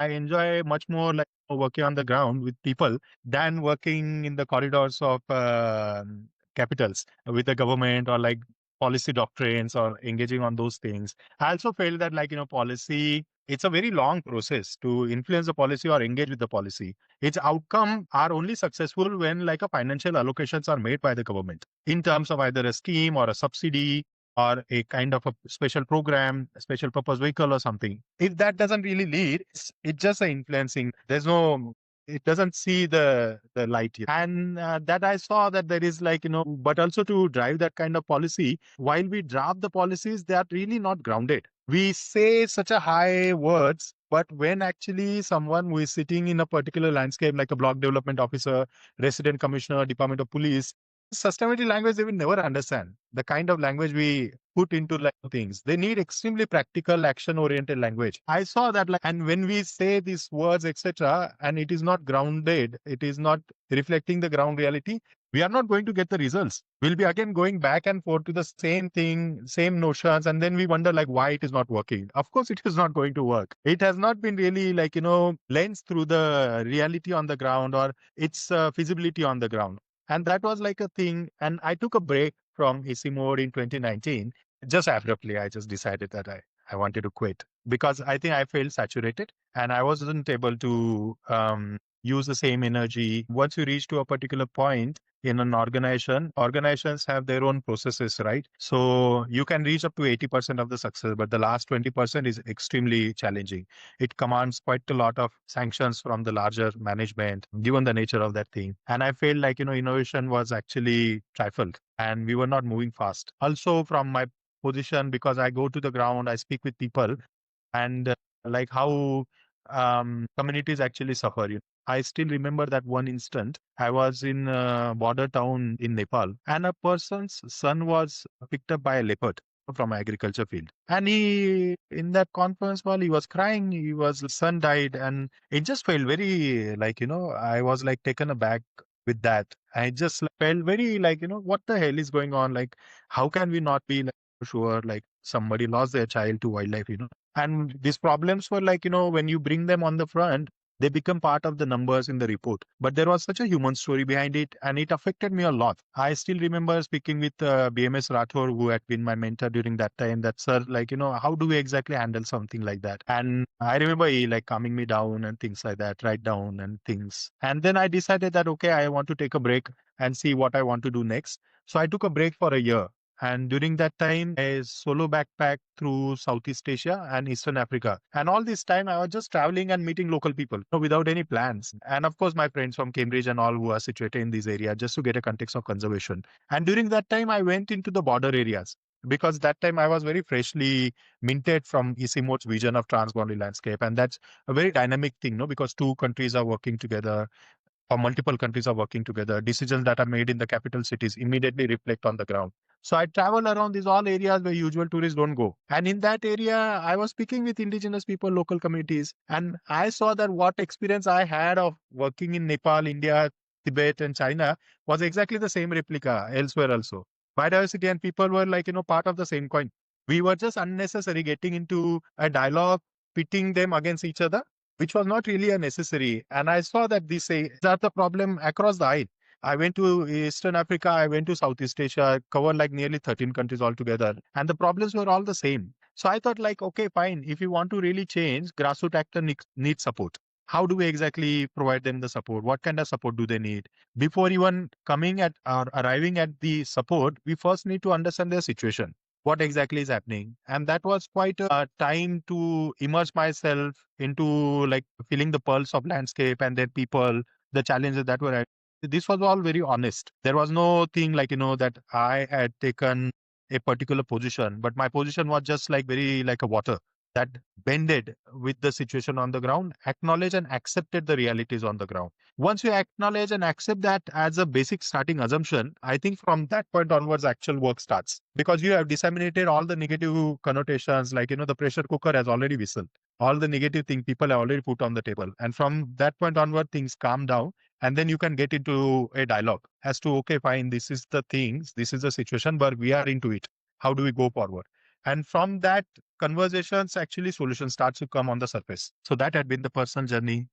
I enjoy much more like working on the ground with people than working in the corridors of capitals with the government or like policy doctrines or engaging on those things. I also felt that like, policy, it's a very long process to influence the policy or engage with the policy. Its outcome are only successful when like a financial allocations are made by the government in terms of either a scheme or a subsidy or a kind of a special program, a special purpose vehicle or something. If that doesn't really lead, it's just a influencing. There's no, it doesn't see the light yet. And that I saw that there is like, but also to drive that kind of policy, while we draft the policies, they are really not grounded. We say such a high words, but when actually someone who is sitting in a particular landscape, like a block development officer, resident commissioner, department of police, sustainability language they will never understand the kind of language we put into like things. They need extremely practical action oriented language. I saw that like, and when we say these words etc and it is not grounded, it is not reflecting the ground reality, we are not going to get the results. We'll be again going back and forth to the same thing, same notions, and then we wonder like why it is not working. Of course it is not going to work. It has not been really like lensed through the reality on the ground or its feasibility on the ground. And that was like a thing. And I took a break from AC mode in 2019. Just abruptly, I just decided that I wanted to quit because I think I felt saturated and I wasn't able to use the same energy. Once you reach to a particular point in an organization, organizations have their own processes, right? So you can reach up to 80% of the success, but the last 20% is extremely challenging. It commands quite a lot of sanctions from the larger management, given the nature of that thing. And I felt like, innovation was actually trifled and we were not moving fast. Also from my position, because I go to the ground, I speak with people and like how communities actually suffer. I still remember that one instant. I was in a border town in Nepal, and a person's son was picked up by a leopard from agriculture field. And he, in that conference call, he was crying. His son died, and it just felt very like I was like taken aback with that. I just felt very like what the hell is going on? Like, how can we not be like, sure like somebody lost their child to wildlife? And these problems were like, when you bring them on the front, they become part of the numbers in the report. But there was such a human story behind it, and it affected me a lot. I still remember speaking with BMS Rathore, who had been my mentor during that time, that sir, like, how do we exactly handle something like that? And I remember he like calming me down and things like that, write down and things. And then I decided that, okay, I want to take a break and see what I want to do next. So I took a break for a year. And during that time, I solo backpack through Southeast Asia and Eastern Africa. And all this time, I was just traveling and meeting local people without any plans. And of course, my friends from Cambridge and all who are situated in this area, just to get a context of conservation. And during that time, I went into the border areas because that time I was very freshly minted from ECMO's vision of transboundary landscape. And that's a very dynamic thing, because two countries are working together or multiple countries are working together. Decisions that are made in the capital cities immediately reflect on the ground. So I travel around these all areas where usual tourists don't go. And in that area, I was speaking with indigenous people, local communities, and I saw that what experience I had of working in Nepal, India, Tibet, and China was exactly the same replica elsewhere also. Biodiversity and people were like, part of the same coin. We were just unnecessary getting into a dialogue, pitting them against each other, which was not really a necessary. And I saw that this is that the problem across the aisle. I went to Eastern Africa, I went to Southeast Asia, covered like nearly 13 countries altogether. And the problems were all the same. So I thought like, okay, fine. If you want to really change, grassroots actor needs support. How do we exactly provide them the support? What kind of support do they need? Before even coming at or arriving at the support, we first need to understand their situation, what exactly is happening. And that was quite a time to immerse myself into like feeling the pulse of landscape and their people, the challenges that were at. This was all very honest. There was no thing like, that I had taken a particular position, but my position was just like very like a water that bended with the situation on the ground, acknowledge and accepted the realities on the ground. Once you acknowledge and accept that as a basic starting assumption, I think from that point onwards, actual work starts because you have disseminated all the negative connotations, like, the pressure cooker has already whistled. All the negative thing people have already put on the table. And from that point onward, things calm down. And then you can get into a dialogue as to, okay, fine, this is the things, this is the situation, but we are into it. How do we go forward? And from that conversations, actually solutions starts to come on the surface. So that had been the personal journey.